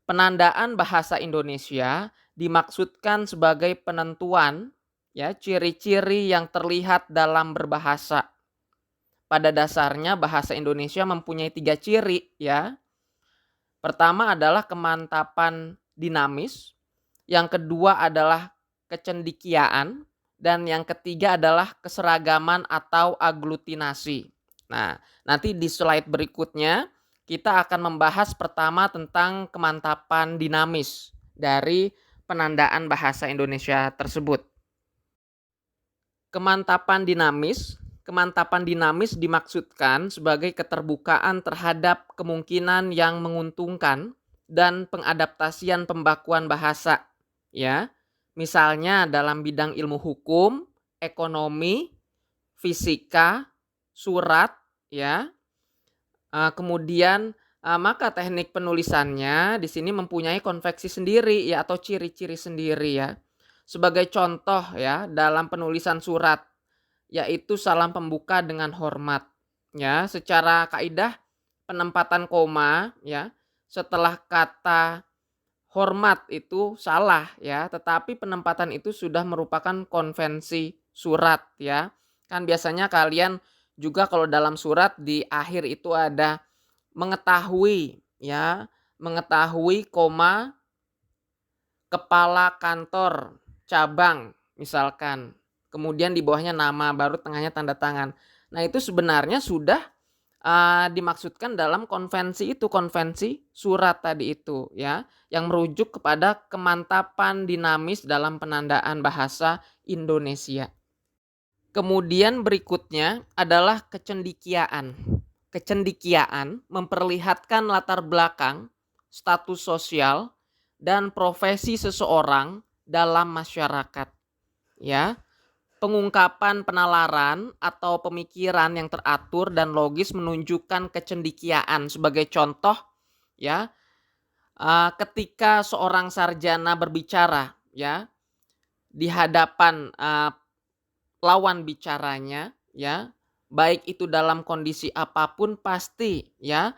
penandaan bahasa Indonesia dimaksudkan sebagai penentuan ya ciri-ciri yang terlihat dalam berbahasa. Pada dasarnya bahasa Indonesia mempunyai 3 ciri ya. Pertama adalah kemantapan dinamis, yang kedua adalah kecendikiaan, dan yang ketiga adalah keseragaman atau aglutinasi. Nah, nanti di slide berikutnya kita akan membahas pertama tentang kemantapan dinamis dari penandaan bahasa Indonesia tersebut. Kemantapan dinamis dimaksudkan sebagai keterbukaan terhadap kemungkinan yang menguntungkan dan pengadaptasian pembakuan bahasa, ya. Misalnya dalam bidang ilmu hukum, ekonomi, fisika, surat, ya. Kemudian maka teknik penulisannya di sini mempunyai konveksi sendiri ya atau ciri-ciri sendiri ya. Sebagai contoh ya dalam penulisan surat, yaitu salam pembuka dengan hormat. Ya, secara kaidah penempatan koma ya setelah kata hormat itu salah ya, tetapi penempatan itu sudah merupakan konvensi surat ya. Kan biasanya kalian juga kalau dalam surat di akhir itu ada mengetahui ya, mengetahui koma kepala kantor cabang misalkan. Kemudian di bawahnya nama, baru tengahnya tanda tangan. Nah, itu sebenarnya sudah dimaksudkan dalam konvensi itu, konvensi surat tadi itu ya, yang merujuk kepada kemantapan dinamis dalam penandaan bahasa Indonesia. Kemudian berikutnya adalah kecendikiaan. Kecendikiaan memperlihatkan latar belakang, status sosial, dan profesi seseorang dalam masyarakat. Ya, pengungkapan penalaran atau pemikiran yang teratur dan logis menunjukkan kecendikiaan. Sebagai contoh, ya, ketika seorang sarjana berbicara, ya, di hadapan lawan bicaranya, ya, baik itu dalam kondisi apapun pasti, ya,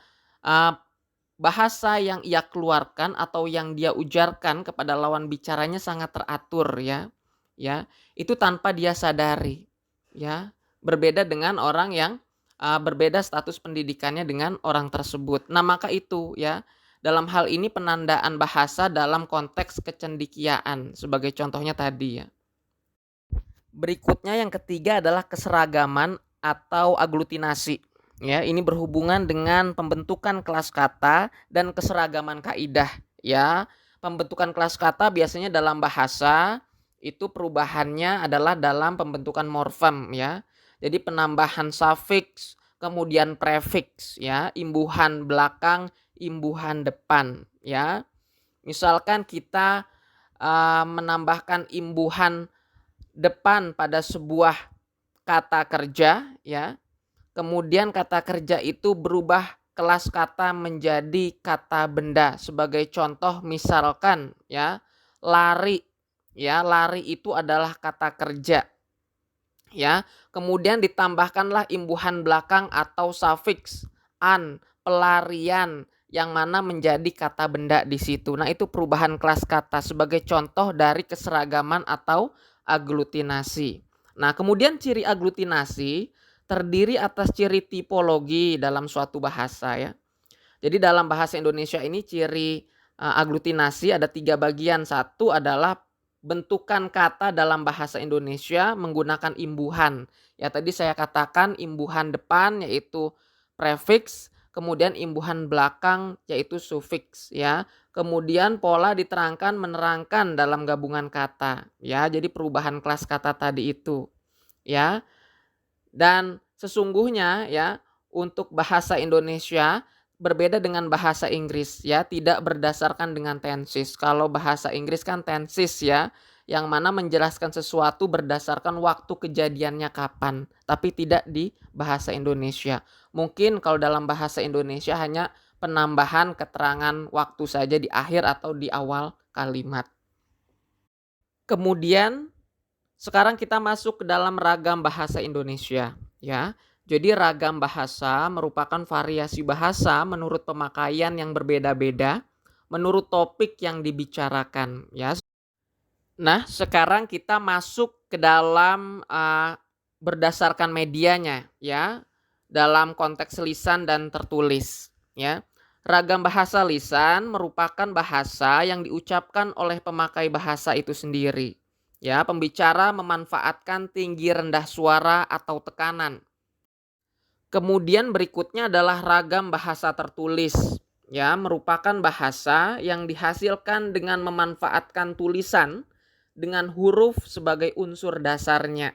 bahasa yang ia keluarkan atau yang dia ujarkan kepada lawan bicaranya sangat teratur, ya. Ya, itu tanpa dia sadari, ya. Berbeda dengan orang yang berbeda status pendidikannya dengan orang tersebut. Nah, maka itu ya, dalam hal ini penandaan bahasa dalam konteks kecendikiaan sebagai contohnya tadi ya. Berikutnya yang ketiga adalah keseragaman atau aglutinasi. Ya, ini berhubungan dengan pembentukan kelas kata dan keseragaman kaidah. Ya, pembentukan kelas kata biasanya dalam bahasa itu perubahannya adalah dalam pembentukan morfem ya. Jadi penambahan sufiks, kemudian prefiks ya, imbuhan belakang, imbuhan depan ya. Misalkan kita menambahkan imbuhan depan pada sebuah kata kerja ya. Kemudian kata kerja itu berubah kelas kata menjadi kata benda. Sebagai contoh misalkan ya, lari. Ya, lari itu adalah kata kerja. Ya, kemudian ditambahkanlah imbuhan belakang atau sufiks an, pelarian, yang mana menjadi kata benda di situ. Nah, itu perubahan kelas kata sebagai contoh dari keseragaman atau aglutinasi. Nah, kemudian ciri aglutinasi terdiri atas ciri tipologi dalam suatu bahasa ya. Jadi dalam bahasa Indonesia ini ciri aglutinasi ada 3 bagian. Satu adalah bentukan kata dalam bahasa Indonesia menggunakan imbuhan. Ya, tadi saya katakan imbuhan depan yaitu prefiks, kemudian imbuhan belakang yaitu sufiks ya. Kemudian pola diterangkan menerangkan dalam gabungan kata ya. Jadi perubahan kelas kata tadi itu ya. Dan sesungguhnya ya untuk bahasa Indonesia berbeda dengan bahasa Inggris ya, tidak berdasarkan dengan tenses. Kalau bahasa Inggris kan tenses ya, yang mana menjelaskan sesuatu berdasarkan waktu kejadiannya kapan, tapi tidak di bahasa Indonesia. Mungkin kalau dalam bahasa Indonesia hanya penambahan keterangan waktu saja di akhir atau di awal kalimat. Kemudian sekarang kita masuk ke dalam ragam bahasa Indonesia ya. Jadi ragam bahasa merupakan variasi bahasa menurut pemakaian yang berbeda-beda, menurut topik yang dibicarakan ya. Nah, sekarang kita masuk ke dalam berdasarkan medianya ya, dalam konteks lisan dan tertulis ya. Ragam bahasa lisan merupakan bahasa yang diucapkan oleh pemakai bahasa itu sendiri. Ya, pembicara memanfaatkan tinggi rendah suara atau tekanan. Kemudian berikutnya adalah ragam bahasa tertulis. Ya, merupakan bahasa yang dihasilkan dengan memanfaatkan tulisan dengan huruf sebagai unsur dasarnya.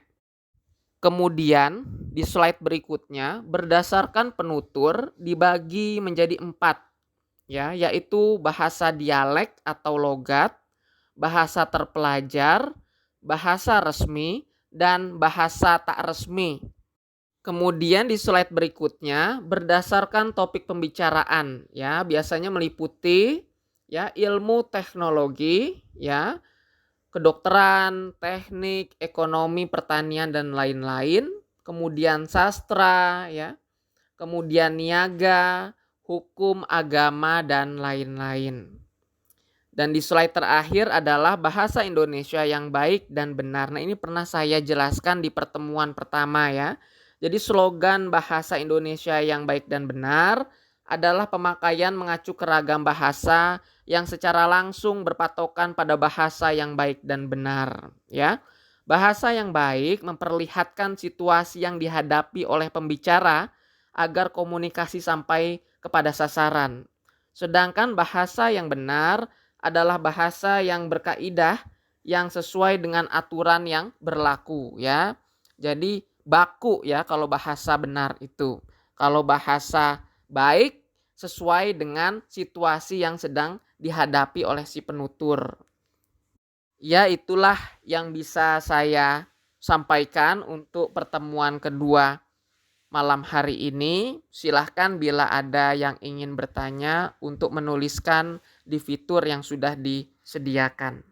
Kemudian di slide berikutnya berdasarkan penutur dibagi menjadi 4 ya, yaitu bahasa dialek atau logat, bahasa terpelajar, bahasa resmi, dan bahasa tak resmi. Kemudian di slide berikutnya berdasarkan topik pembicaraan ya, biasanya meliputi ya ilmu teknologi ya, kedokteran, teknik, ekonomi, pertanian dan lain-lain, kemudian sastra ya, kemudian niaga, hukum, agama dan lain-lain. Dan di slide terakhir adalah bahasa Indonesia yang baik dan benar. Nah, ini pernah saya jelaskan di pertemuan pertama ya. Jadi slogan bahasa Indonesia yang baik dan benar adalah pemakaian mengacu ke ragam bahasa yang secara langsung berpatokan pada bahasa yang baik dan benar ya. Bahasa yang baik memperlihatkan situasi yang dihadapi oleh pembicara agar komunikasi sampai kepada sasaran. Sedangkan bahasa yang benar adalah bahasa yang berkaidah yang sesuai dengan aturan yang berlaku ya. Jadi baku ya kalau bahasa benar itu. Kalau bahasa baik sesuai dengan situasi yang sedang dihadapi oleh si penutur. Ya, itulah yang bisa saya sampaikan untuk pertemuan kedua malam hari ini. Silahkan bila ada yang ingin bertanya untuk menuliskan di fitur yang sudah disediakan.